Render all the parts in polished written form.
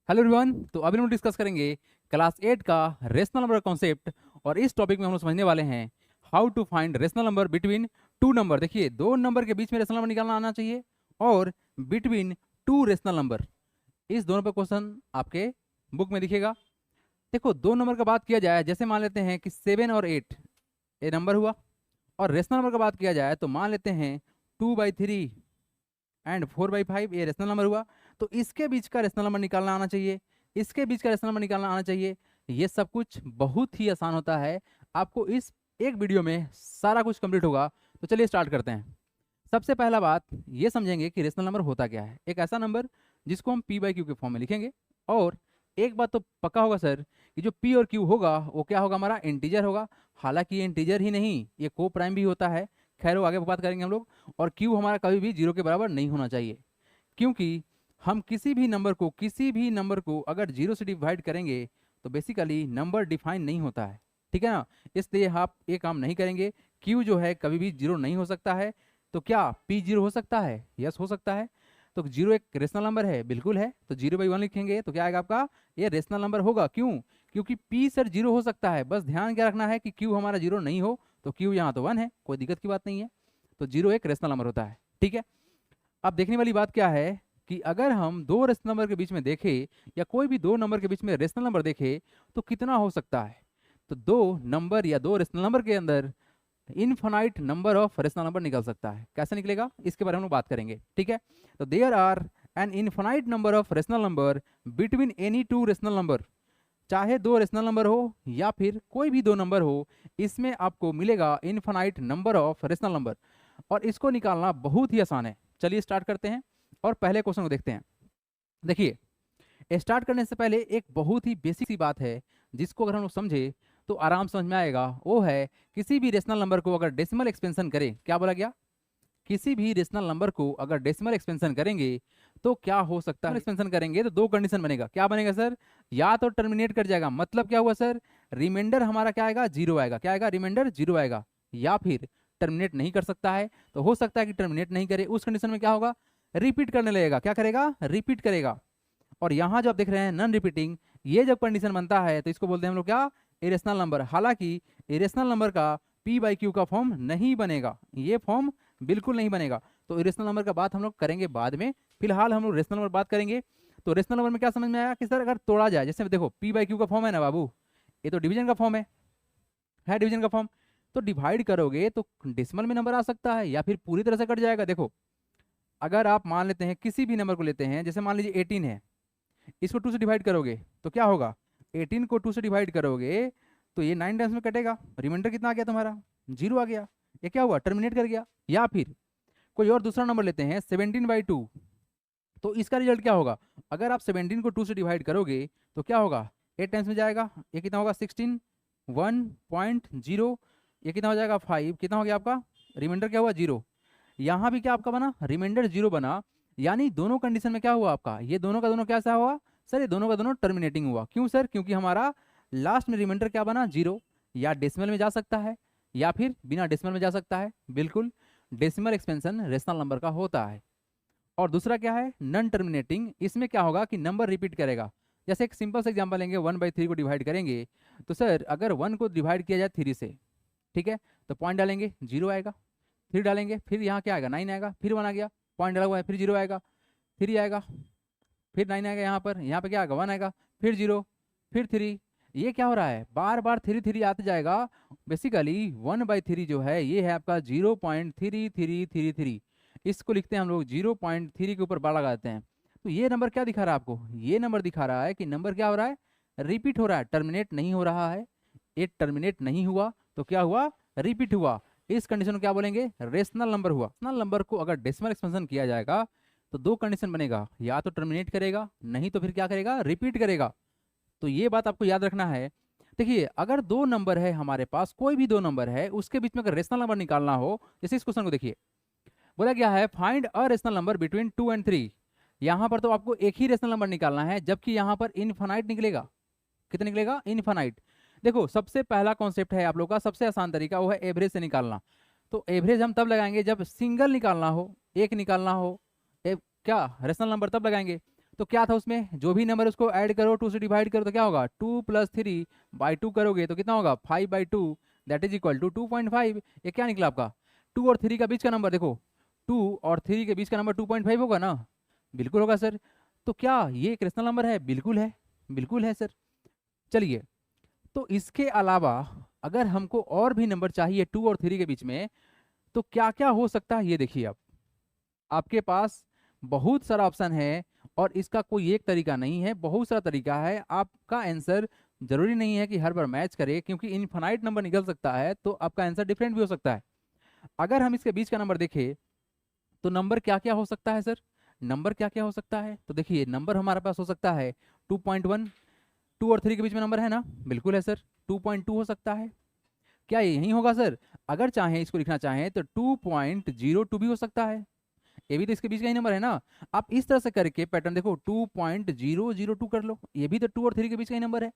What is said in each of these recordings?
Hello everyone. तो अभी हम डिस्कस करेंगे क्लास 8 का रेशनल नंबर कॉन्सेप्ट। और इस टॉपिक में हम लोग समझने वाले हैं how to find rational number between two number. देखिए, दो नंबर के बीच में रेशनल नंबर निकालना आना चाहिए और बिटवीन टू रेशनल नंबर। इस दोनों पे क्वेश्चन आपके बुक में दिखेगा। देखो, दो नंबर का बात किया जाए, जैसे मान लेते हैं कि 7 और 8 ये नंबर हुआ, और रेशनल नंबर का बात किया जाए तो मान लेते हैं 2/3 एंड 4/5 ये रेशनल नंबर हुआ। तो इसके बीच का रेशनल नंबर निकालना आना चाहिए, इसके बीच का रेशनल नंबर निकालना आना चाहिए। ये सब कुछ बहुत ही आसान होता है, आपको इस एक वीडियो में सारा कुछ कंप्लीट होगा। तो चलिए स्टार्ट करते हैं। सबसे पहला बात ये समझेंगे कि रेशनल नंबर होता क्या है। एक ऐसा नंबर जिसको हम p/q के फॉर्म में लिखेंगे। और एक बात तो पक्का होगा सर कि जो p और q होगा वो क्या होगा, हमारा इंटीजर होगा। हालांकि ये इंटीजर ही नहीं, ये को प्राइम भी होता है। खैर वो आगे बात करेंगे हम लोग। और q हमारा कभी भी जीरो के बराबर नहीं होना चाहिए, क्योंकि हम किसी भी नंबर को अगर जीरो से डिवाइड करेंगे तो बेसिकली नंबर डिफाइन नहीं होता है। ठीक है ना। इसलिए आप ये काम नहीं करेंगे। क्यू जो है कभी भी जीरो नहीं हो सकता है। तो क्या पी जीरो हो सकता है? यस, हो सकता है। तो जीरो एक रेशनल नंबर है, बिल्कुल है। तो 0/1 लिखेंगे तो क्या आएगा आपका, ये रेशनल नंबर होगा। क्यों? क्योंकि पी सर जीरो हो सकता है, बस ध्यान क्या रखना है कि क्यू हमारा जीरो नहीं हो। तो क्यू यहाँ तो 1 है, कोई दिक्कत की बात नहीं है। तो जीरो एक रेशनल नंबर होता है। ठीक है। अब देखने वाली बात क्या है कि अगर हम दो रेशनल नंबर के बीच में देखें या कोई भी दो नंबर के बीच में रेशनल नंबर देखें तो कितना हो सकता है। तो दो नंबर या दो रेशनल नंबर के अंदर infinite number of rational number निकल सकता है। कैसे निकलेगा इसके बारे में हम लोग बात करेंगे। ठीक है। तो there are an infinite number of rational number between any two rational number. चाहे दो रेशनल नंबर हो या फिर कोई भी दो नंबर हो, इसमें आपको मिलेगा infinite number of rational number. और इसको निकालना बहुत ही आसान है। चलिए स्टार्ट करते हैं और पहले क्वेश्चन को देखते हैं। देखिए, स्टार्ट करने से पहले एक बहुत ही बेसिक सी बात है जिसको अगर हम लोग समझे तो आराम समझ में आएगा। वो है किसी भी रेशनल नंबर को अगर डेसिमल एक्सपेंशन करें, क्या बोला गया, किसी भी रेशनल नंबर को अगर डेसिमल एक्सपेंशन करेंगे तो क्या हो सकता है। एक्सपेंशन करेंगे तो दो कंडीशन बनेगा। क्या बनेगा सर? या तो टर्मिनेट कर जाएगा, मतलब क्या हुआ सर, रिमाइंडर हमारा क्या आएगा, जीरो आएगा। क्या आएगा? रिमाइंडर जीरो आएगा। या फिर टर्मिनेट नहीं कर सकता है, तो हो सकता है कि टर्मिनेट नहीं करे। उस कंडीशन में क्या होगा, रिपीट करने लगेगा। क्या करेगा? रिपीट करेगा। और यहाँ जो आप देख रहे हैं नॉन रिपीटिंग, ये जब कंडीशन बनता है तो इसको बोलते हैं हम लोग क्या, इरेशनल नंबर। हालांकि इरेशनल नंबर का p/q का फॉर्म नहीं बनेगा, ये फॉर्म बिल्कुल नहीं बनेगा। तो इरेशनल नंबर का बात हम लोग करेंगे बाद में, फिलहाल हम लोग रेशनल नंबर बात करेंगे। तो रेशनल नंबर में क्या समझ में आया कि सर अगर तोड़ा जाए, जैसे देखो p/q का फॉर्म है ना बाबू, ये तो डिवीजन का फॉर्म है डिवीजन का फॉर्म। तो डिवाइड करोगे तो डेसिमल में नंबर आ सकता है या फिर पूरी तरह से कट जाएगा। देखो, अगर आप मान लेते हैं किसी भी नंबर को लेते हैं, जैसे मान लीजिए 18 है, इसको 2 से डिवाइड करोगे तो क्या होगा, 18 को 2 से डिवाइड करोगे तो ये 9 टाइम्स में कटेगा। रिमाइंडर कितना आ गया तुम्हारा, जीरो आ गया। ये क्या हुआ, टर्मिनेट कर गया। या फिर कोई और दूसरा नंबर लेते हैं 17/2, तो इसका रिजल्ट क्या होगा, अगर आप 17 को 2 से डिवाइड करोगे तो क्या होगा, 8 टाइम्स में जाएगा। ये कितना होगा, 16, 1.0, ये कितना हो जाएगा 5, कितना हो गया आपका, रिमाइंडर क्या हुआ, जीरो। यहाँ भी क्या आपका बना, रिमाइंडर जीरो बना। यानी दोनों कंडीशन में क्या हुआ आपका, ये दोनों का दोनों कैसा हुआ सर, ये दोनों का दोनों टर्मिनेटिंग हुआ। क्यों सर? क्योंकि हमारा लास्ट में रिमाइंडर क्या बना, जीरो। या डेसिमल में जा सकता है या फिर बिना डेसिमल में जा सकता है। बिल्कुल, डेसिमल एक्सपेंशन रेशनल नंबर का होता है। और दूसरा क्या है, नॉन टर्मिनेटिंग। इसमें क्या होगा कि नंबर रिपीट करेगा। जैसे एक सिंपल सा एग्जांपल लेंगे, 1/3 को डिवाइड करेंगे तो सर अगर 1 को डिवाइड किया जाए 3 से, ठीक है, तो पॉइंट डालेंगे, जीरो आएगा। फिर डालेंगे, फिर यहाँ क्या आएगा, 9 आएगा। फिर 1 आ गया, पॉइंट डाला हुआ है, फिर जीरो आएगा। थ्री आएगा, फिर 9 आएगा। यहाँ पे क्या आएगा, 1 आएगा, फिर जीरो, फिर थ्री। ये क्या हो रहा है, बार बार थ्री थ्री आते जाएगा। बेसिकली 1/3 जो है ये है आपका 0.3333। इसको लिखते हैं हम लोग 0.3 के ऊपर बार लगाते हैं। तो ये नंबर क्या दिखा रहा है आपको, ये नंबर दिखा रहा है कि नंबर क्या हो रहा है, रिपीट हो रहा है, टर्मिनेट नहीं हो रहा है। ये टर्मिनेट नहीं हुआ तो क्या हुआ, रिपीट हुआ। इस कंडीशन को क्या बोलेंगे, रेशनल नंबर हुआ। रेशनल नंबर को अगर डेसिमल एक्सपेंशन किया जाएगा तो दो कंडीशन बनेगा, या तो टर्मिनेट करेगा, नहीं तो फिर क्या करेगा, रिपीट करेगा। तो ये बात आपको याद रखना है। देखिए, अगर दो नंबर है हमारे पास, कोई भी दो नंबर है, उसके बीच में अगर रेशनल नंबर निकालना हो, जैसे इस क्वेश्चन को देखिए, बोला गया है find a rational number between 2 and 3। यहाँ पर तो आपको एक ही रेशनल नंबर निकालना है, जबकि यहाँ पर इनफाइनाइट निकलेगा। कितना निकलेगा, इनफाइनाइट। देखो, सबसे पहला कॉन्सेप्ट है आप लोग का, सबसे आसान तरीका वो है एवरेज से निकालना। तो एवरेज हम तब लगाएंगे जब सिंगल निकालना हो, एक निकालना हो। क्या रेशनल नंबर तब लगाएंगे, तो क्या था उसमें, जो भी नंबर उसको ऐड करो 2 से डिवाइड करो तो क्या होगा, 2+3/2 करोगे तो कितना होगा 5/2, दैट इज इक्वल टू 2.5। ये क्या निकला आपका, 2 और 3 का बीच का नंबर, देखो 2 और 3 के बीच का नंबर 2.5 होगा ना, बिल्कुल होगा सर। तो क्या ये एक रेशनल नंबर है, बिल्कुल है, बिल्कुल है सर। चलिए, तो इसके अलावा अगर हमको और भी नंबर चाहिए 2 और 3 के बीच में, तो क्या क्या हो सकता है ये देखिए। आप आपके पास बहुत सारा ऑप्शन है और इसका कोई एक तरीका नहीं है, बहुत सारा तरीका है। आपका आंसर जरूरी नहीं है कि हर बार मैच करे, क्योंकि इनफाइनाइट नंबर निकल सकता है, तो आपका आंसर डिफरेंट भी हो सकता है। अगर हम इसके बीच का नंबर देखें तो नंबर क्या क्या हो सकता है सर, नंबर क्या क्या हो सकता है, तो देखिए नंबर हमारे पास हो सकता है 2.1, 2 और 3 के बीच में नंबर है ना, बिल्कुल है सर। 2.2 हो सकता है, क्या ये यही होगा सर? अगर चाहें इसको लिखना चाहें तो 2.02 भी हो सकता है, ये भी तो इसके बीच का ही नंबर है ना। आप इस तरह से करके पैटर्न देखो, 2.002 कर लो, ये भी तो 2 और 3 के बीच का ही नंबर है।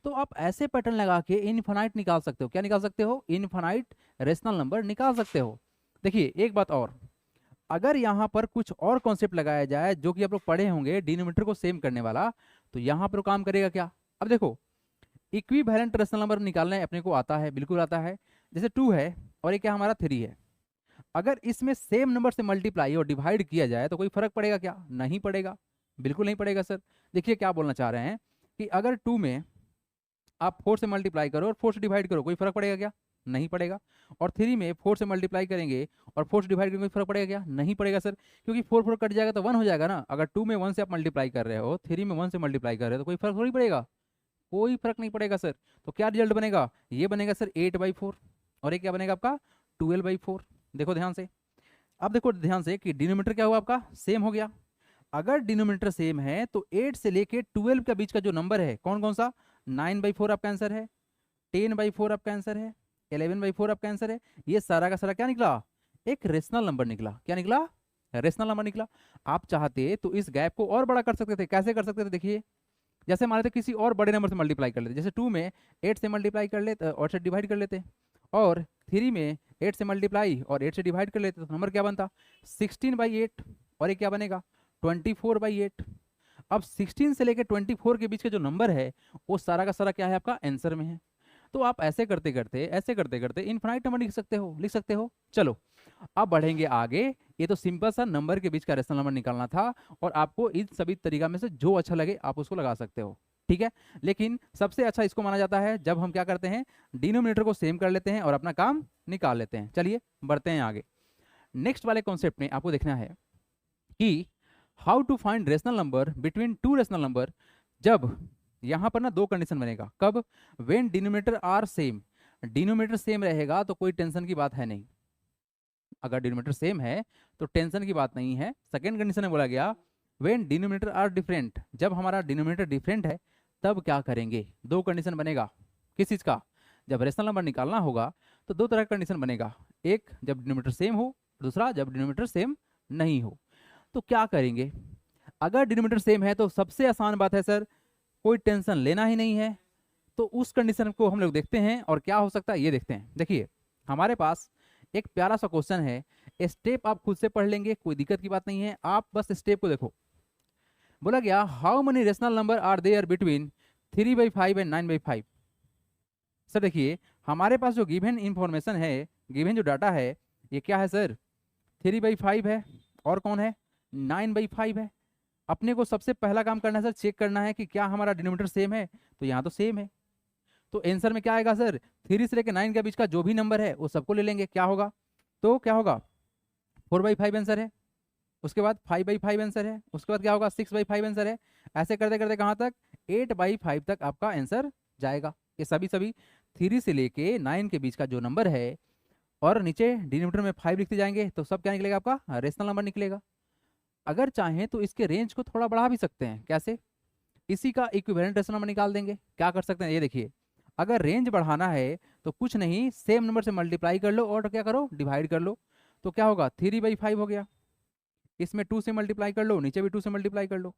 तो आप ऐसे पैटर्न लगा के इनफाइनाइट निकाल सकते हो, क्या निकाल सकते हो, इनफाइनाइट रेशनल नंबर निकाल सकते हो। देखिए एक बात और, अगर यहाँ पर कुछ और कॉन्सेप्ट लगाया जाए जो कि आप लोग पढ़े होंगे, डिनोमिनेटर को सेम करने वाला, तो यहाँ पर काम करेगा क्या। अब देखो, इक्विवेलेंट रेशनल नंबर निकालने अपने को आता है, बिल्कुल आता है। जैसे 2 है और ये क्या हमारा 3 है, अगर इसमें सेम नंबर से मल्टीप्लाई और डिवाइड किया जाए तो कोई फर्क पड़ेगा क्या, नहीं पड़ेगा, बिल्कुल नहीं पड़ेगा सर। देखिए क्या बोलना चाह रहे हैं कि अगर 2 में आप 4 से मल्टीप्लाई करो और 4 से डिवाइड करो, कोई फर्क पड़ेगा क्या, नहीं पड़ेगा। और 3 में 4 से मल्टीप्लाई करेंगे और 4 से डिवाइड करेंगे, कोई फर्क पड़ेगा क्या, नहीं पड़ेगा सर, क्योंकि 4 4 कट जाएगा तो 1 हो जाएगा ना। अगर 2 में 1 से आप मल्टीप्लाई कर रहे हो, 3 में 1 से मल्टीप्लाई कर रहे हो, तो कोई फर्क थोड़ी पड़ेगा, कोई फर्क नहीं पड़ेगा सर। तो क्या रिजल्ट बनेगा, ये बनेगा सर 8/4, और ये क्या बनेगा आपका 12/4। देखो ध्यान से, अब देखो ध्यान से कि डिनोमिनेटर क्या हुआ आपका, सेम हो गया। अगर डिनोमिनेटर सेम है तो 8 से लेके 12 के बीच का जो नंबर है कौन कौन सा, 9/4 आपका आंसर है, 10/4 आपका आंसर है, 11/4 आपका आंसर है। ये सारा का सारा क्या निकला, एक रेशनल नंबर निकला। क्या निकला, रेशनल नंबर निकला। आप चाहते तो इस गैप को और बड़ा कर सकते थे, कैसे कर सकते थे, देखिए जैसे मान लेते किसी और बड़े नंबर से मल्टीप्लाई कर लेते, जैसे 2 में 8 से मल्टीप्लाई कर लेते और से डिवाइड कर लेते, और 3 में 8 से मल्टीप्लाई और 8 से डिवाइड कर लेते, तो नंबर क्या बनता 16/8, और ये क्या बनेगा 24/8। अब 16 से लेकर 24 के बीच का जो नंबर है वो सारा का सारा क्या है आपका आंसर में है। तो आप ऐसे करते करते इनफाइनाइट नंबर लिख सकते हो, लिख सकते हो। चलो अब बढ़ेंगे आगे। ये तो सिंपल सा नंबर के बीच का रेशनल नंबर निकालना था, और आपको इन सभी तरीका में से जो अच्छा लगे आप उसको लगा सकते हो, ठीक है। लेकिन सबसे अच्छा इसको माना जाता है जब हम क्या करते हैं, डिनोमिनेटर को सेम कर लेते हैं और अपना काम निकाल लेते हैं। चलिए बढ़ते हैं आगे। नेक्स्ट वाले कॉन्सेप्ट में आपको देखना है कि how to find rational number between two rational number, जब यहां पर ना दो कंडीशन बनेगा, कब, when denominator are same. Denominator same रहेगा तो कोई टेंशन की बात है नहीं, अगर डिनोमिनेटर सेम है तो टेंशन की बात नहीं है। सेकेंड कंडीशन में बोला गया व्हेन डिनोमिनेटर आर डिफरेंट, जब हमारा डिनोमिनेटर डिफरेंट है तब क्या करेंगे। दो कंडीशन बनेगा, किस चीज का, जब रेशनल नंबर निकालना होगा तो दो तरह का कंडीशन बनेगा, एक जब डिनोमिनेटर सेम हो, दूसरा जब डिनोमिनेटर सेम नहीं हो। तो क्या करेंगे, अगर डिनोमिनेटर सेम है तो सबसे आसान बात है सर, कोई टेंशन लेना ही नहीं है। तो उस कंडीशन को हम लोग देखते हैं और क्या हो सकता है ये देखते हैं। देखिए हमारे पास एक प्यारा सा क्वेश्चन है, स्टेप आप खुद से पढ़ लेंगे, कोई दिक्कत की बात नहीं है, आप बस स्टेप को देखो। बोला गया how many rational number are there between 3/5 and 9/5। Sir देखिए हमारे पास जो गिवन इंफॉर्मेशन है, गिवन जो डाटा है, ये क्या है सर, 3/5 है, और कौन है 9/5 है। अपने को सबसे पहला काम करना है सर, चेक करना है कि क्या हमारा डिनोमिनेटर सेम है, तो यहाँ तो सेम है। तो आंसर में क्या आएगा सर, 3 से लेकर 9 के बीच का जो भी नंबर है वो सबको ले लेंगे, क्या होगा, तो क्या होगा 4/5 आंसर है, उसके बाद 5/5 आंसर है, उसके बाद क्या होगा 6/5 आंसर है। ऐसे करते करते कहाँ तक 8/5 तक आपका आंसर जाएगा। ये सभी सभी 3 से लेके 9 के बीच का जो नंबर है और नीचे डिनोमिनेटर में 5 लिखते जाएंगे तो सब क्या निकलेगा आपका रेशनल नंबर निकलेगा। अगर चाहें तो इसके रेंज को थोड़ा बढ़ा भी सकते हैं, कैसे, इसी का इक्विवेलेंट रेशनल नंबर निकाल देंगे। क्या कर सकते हैं ये देखिए, अगर रेंज बढ़ाना है तो कुछ नहीं, सेम नंबर से मल्टीप्लाई कर लो और क्या करो डिवाइड कर लो, तो क्या होगा 3/5 हो गया। इसमें 2 से मल्टीप्लाई कर लो, नीचे भी 2 से मल्टीप्लाई कर लो।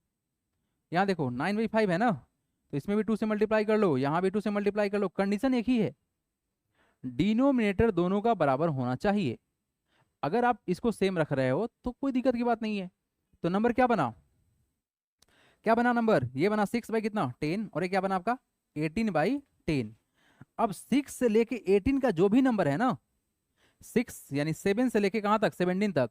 यहाँ देखो 9/5 है ना, तो इसमें भी 2 से मल्टीप्लाई कर लो, यहाँ भी 2 से मल्टीप्लाई कर लो। कंडीशन एक ही है, डिनोमिनेटर दोनों का बराबर होना चाहिए। अगर आप इसको सेम रख रहे हो तो कोई दिक्कत की बात नहीं है। तो नंबर क्या बना, क्या बना नंबर, ये बना 6 बाई कितना 10, और ये क्या बना आपका 18/10। अब 6 से लेके 18 का जो भी नंबर है ना, 6 यानी 7 से लेके कहाँ तक 17 तक,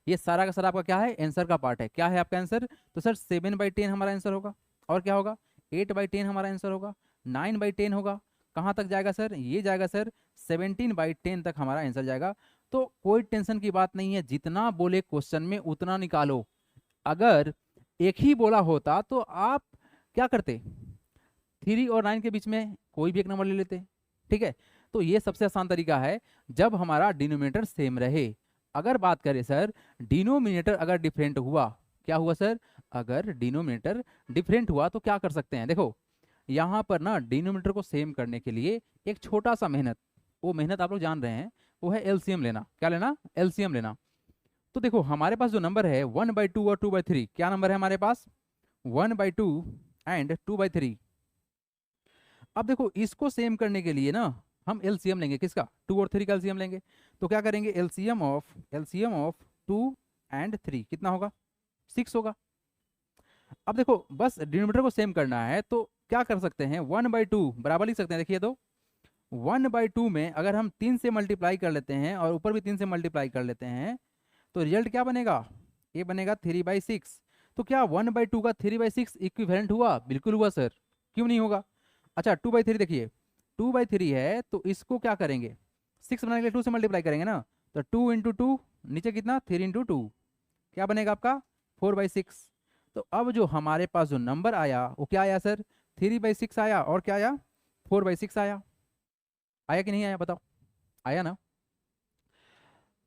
ये सारा का सारा आपका क्या है, आंसर का पार्ट है। क्या है आपका आंसर, तो सर 7/10 हमारा आंसर होगा, और क्या होगा 8/10 हमारा आंसर होगा, 9/10 होगा। कहाँ तक जाएगा सर, ये जाएगा सर 17/10 तक हमारा आंसर जाएगा। तो कोई टेंशन की बात नहीं है, जितना बोले क्वेश्चन में उतना निकालो। अगर एक ही बोला होता तो आप क्या करते, 3 और 9 के बीच में कोई भी एक नंबर ले लेते। ठीक है, तो ये सबसे आसान तरीका है जब हमारा डिनोमिनेटर सेम रहे। अगर बात करें सर डिनोमिनेटर अगर डिफरेंट हुआ, क्या हुआ सर, अगर डिनोमिनेटर डिफरेंट हुआ तो क्या कर सकते हैं, देखो यहाँ पर ना डिनोमिनेटर को सेम करने के लिए एक छोटा सा मेहनत, वो मेहनत आप लोग जान रहे हैं, वो है एलसीएम लेना। क्या लेना, एलसीएम लेना। तो देखो हमारे पास जो नंबर है 1/2 और 2/3, क्या नंबर है हमारे पास 1/2 एंड 2/3। अब देखो इसको सेम करने के लिए ना हम एलसीएम लेंगे, किसका 2 और 3 का एलसीएम लेंगे। तो क्या करेंगे, एलसीएम ऑफ 2 एंड 3 कितना होगा 6 होगा। अब देखो बस डिनोमिनेटर को सेम करना है, तो क्या कर सकते हैं 1/2 बराबर लिख सकते हैं। देखिए तो 1/2 में अगर हम 3 से मल्टीप्लाई कर लेते हैं और ऊपर भी 3 से मल्टीप्लाई कर लेते हैं, तो रिजल्ट क्या बनेगा, ये बनेगा 3/6। तो क्या 1/2 का 3/6 इक्विवेलेंट हुआ, बिल्कुल हुआ सर, क्यों नहीं होगा। अच्छा 2/3 देखिए, 2/3 है तो इसको क्या करेंगे, 6 बनाने के लिए 2 से मल्टीप्लाई करेंगे ना, तो 2 × 2 नीचे कितना 3 × 2, क्या बनेगा आपका 4/6। तो अब जो हमारे पास जो नंबर आया वो क्या आया सर 3/6 आया, और क्या आया 4/6 आया। आया कि नहीं आया बताओ, आया ना।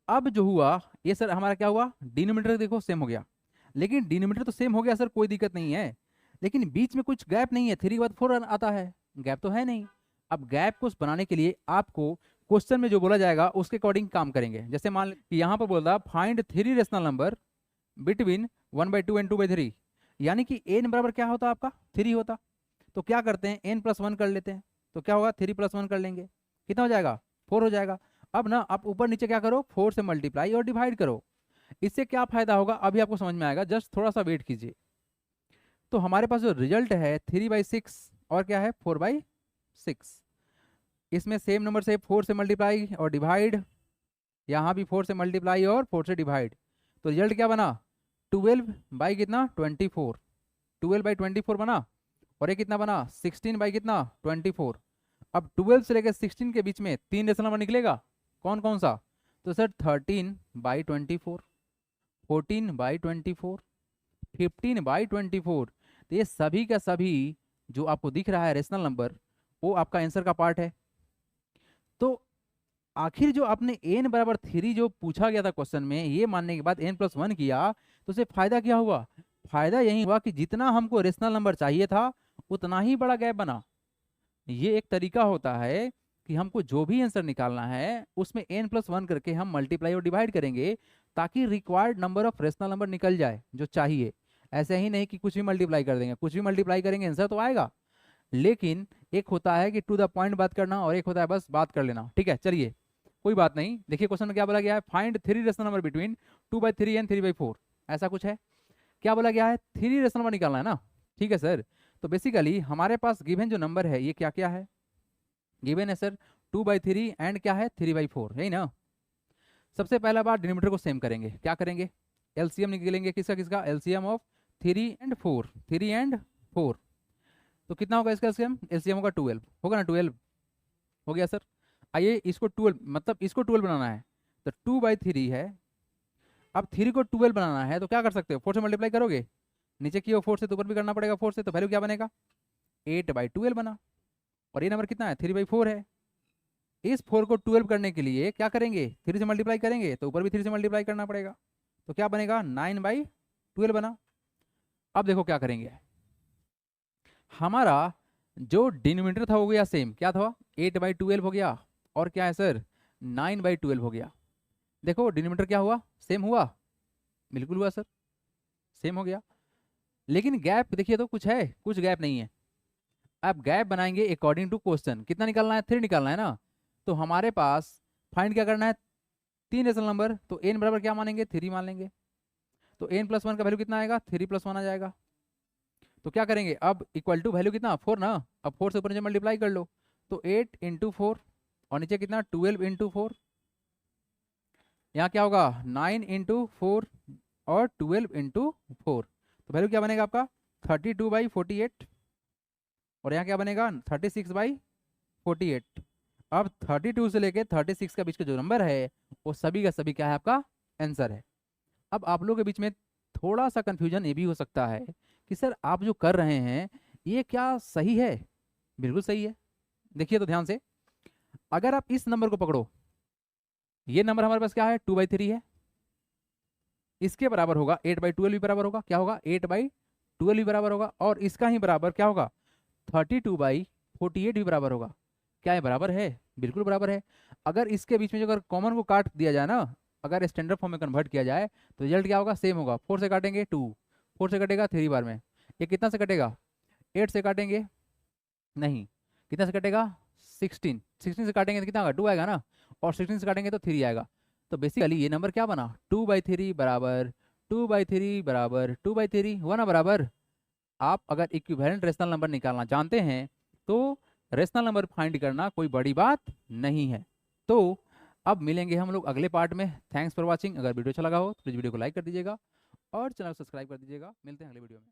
अब जो हुआ ये सर हमारा क्या हुआ, डिनोमिनेटर देखो सेम हो गया, लेकिन डिनोमिनेटर तो सेम हो गया सर, कोई दिक्कत नहीं है, लेकिन बीच में कुछ गैप नहीं है, 3 के बाद 4 आता है, गैप तो है नहीं। अब गैप को बनाने के लिए आपको क्वेश्चन में जो बोला जाएगा उसके अकॉर्डिंग काम करेंगे। जैसे मान लीजिए यहाँ पर बोल रहा find 3 rational number between 1/2 and 2/3, यानी कि एन बराबर क्या होता आपका 3 होता। तो क्या करते हैं n+1 कर लेते हैं, तो क्या होगा 3+1 कर लेंगे, कितना हो जाएगा 4 हो जाएगा। अब ना आप ऊपर नीचे क्या करो 4 से मल्टीप्लाई और डिवाइड करो, इससे क्या फायदा होगा अभी आपको समझ में आएगा, जस्ट थोड़ा सा वेट कीजिए। तो हमारे पास जो रिजल्ट है 3/6 और क्या है 4/6, इसमें सेम नंबर से 4 से मल्टीप्लाई और डिवाइड, यहाँ भी 4 से मल्टीप्लाई और 4 से डिवाइड, तो रिजल्ट क्या बना 12 कितना 24, 12/24 बना, और ये कितना बना 16 कितना 24। अब 12 से लेकर 16 के बीच में 3 रेशनल नंबर निकलेगा, कौन कौन सा, तो सर 13/24, 14/24, 15/24। तो ये सभी का सभी जो आपको दिख रहा है रेशनल नंबर वो आपका आंसर का पार्ट है। तो आखिर जो आपने n = 3 जो पूछा गया था क्वेश्चन में, ये मानने के बाद n+1 किया, तो उससे फायदा क्या हुआ, फायदा यही हुआ कि जितना हमको रेशनल नंबर चाहिए था उतना ही बड़ा गैप बना। ये एक तरीका होता है कि हमको जो भी आंसर निकालना है उसमें n+1 करके हम मल्टीप्लाई और डिवाइड करेंगे, ताकि required number of rational number निकल जाए जो चाहिए। ऐसे ही नहीं कि कुछ भी मल्टीप्लाई कर देंगे, कुछ भी मल्टीप्लाई करेंगे आंसर तो आएगा, लेकिन एक होता है कि टू द पॉइंट बात करना और एक होता है बस बात कर लेना। ठीक है चलिए कोई बात नहीं, देखिए क्वेश्चन में क्या बोला गया है, find 3 rational number between 2/3 and 3/4, ऐसा कुछ है। क्या बोला गया है 3 रेशनल नंबर निकालना है ना, ठीक है सर। तो बेसिकली हमारे पास गिवन जो नंबर है ये क्या क्या है, गिवन है सर 2/3 एंड क्या है 3/4, यही ना। सबसे पहला बार डिनोमिनेटर को सेम करेंगे, क्या करेंगे एलसीएम निकालेंगे, किसका किसका एलसीएम ऑफ 3 एंड 4, 3 एंड 4, तो कितना होगा इसका एलसीएम, एलसीएम होगा 12, होगा ना 12 हो गया सर। आइए इसको 12 मतलब इसको 12 बनाना है, तो 2/3 है, अब 3 को 12 बनाना है तो क्या कर सकते हो 4 से मल्टीप्लाई करोगे, नीचे की 4 से तो ऊपर भी करना पड़ेगा 4 से, तो वैल्यू क्या बनेगा 8/12 बना, और ये नंबर कितना है 3/4 है। इस 4 को 12 करने के लिए क्या करेंगे 3 से मल्टीप्लाई करेंगे तो ऊपर भी 3 से मल्टीप्लाई करना पड़ेगा, तो क्या बनेगा 9/12 बना। अब देखो क्या करेंगे, हमारा जो डिनोमिनेटर था वो गया सेम, क्या था 8/12 हो गया, और क्या है सर 9/12 हो गया। देखो डिनोमिनेटर क्या हुआ सेम हुआ, बिल्कुल हुआ सर सेम हो गया, लेकिन गैप देखिए तो कुछ है, कुछ गैप नहीं है। अब गैप बनाएंगे अकॉर्डिंग टू क्वेश्चन, कितना निकालना है 3 निकालना है ना, तो हमारे पास फाइंड क्या करना है 3 रेशनल नंबर, तो n बराबर क्या मानेंगे 3 मान लेंगे, तो n+1 का वैल्यू कितना आएगा 3+1 आ जाएगा। तो क्या करेंगे, अब इक्वल टू वैल्यू कितना 4 ना, अब 4 से ऊपर नीचे मल्टीप्लाई कर लो, तो 8 इंटू 4 और नीचे कितना 12 इंटू 4, यहाँ क्या होगा 9 इंटू 4 और 12 इंटू 4, तो वैल्यू क्या बनेगा आपका 32/48, और यहाँ क्या बनेगा 36/48। अब 32 से लेके 36 के बीच का जो नंबर है वो सभी का सभी क्या है आपका आंसर है। अब आप लोगों के बीच में थोड़ा सा कंफ्यूजन ये भी हो सकता है कि सर आप जो कर रहे हैं ये क्या सही है? बिल्कुल सही है। देखिए तो ध्यान से, अगर आप इस नंबर को पकड़ो, ये नंबर हमारे पास क्या है 2/3 है, इसके बराबर होगा 8/12 भी बराबर होगा, क्या होगा 8/12 भी बराबर होगा, और इसका ही बराबर क्या होगा 32/48 भी बराबर होगा। क्या है बराबर है? बिल्कुल बराबर है। अगर इसके बीच में जो अगर कॉमन को काट दिया जाए ना, अगर स्टैंडर्ड फॉर्म में कन्वर्ट किया जाए तो रिजल्ट क्या होगा सेम होगा। 4 से काटेंगे 2, 4 से कटेगा 3 बार में, ये कितना से कटेगा 8 से काटेंगे नहीं, कितना से कटेगा 16, 16 से काटेंगे तो कितना होगा 2 आएगा ना, और 16 से काटेंगे तो 3 आएगा। तो बेसिकली ये नंबर क्या बना 2/3 बराबर 2/3 बराबर 2/3 हुआ ना बराबर। आप अगर इक्विवेलेंट रेशनल नंबर निकालना जानते हैं तो रेशनल नंबर फाइंड करना कोई बड़ी बात नहीं है। तो अब मिलेंगे हम लोग अगले पार्ट में। Thanks for watching. अगर वीडियो अच्छा लगा हो तो प्लीज़ वीडियो को लाइक कर दीजिएगा और चैनल को सब्सक्राइब कर दीजिएगा। मिलते हैं अगले वीडियो में।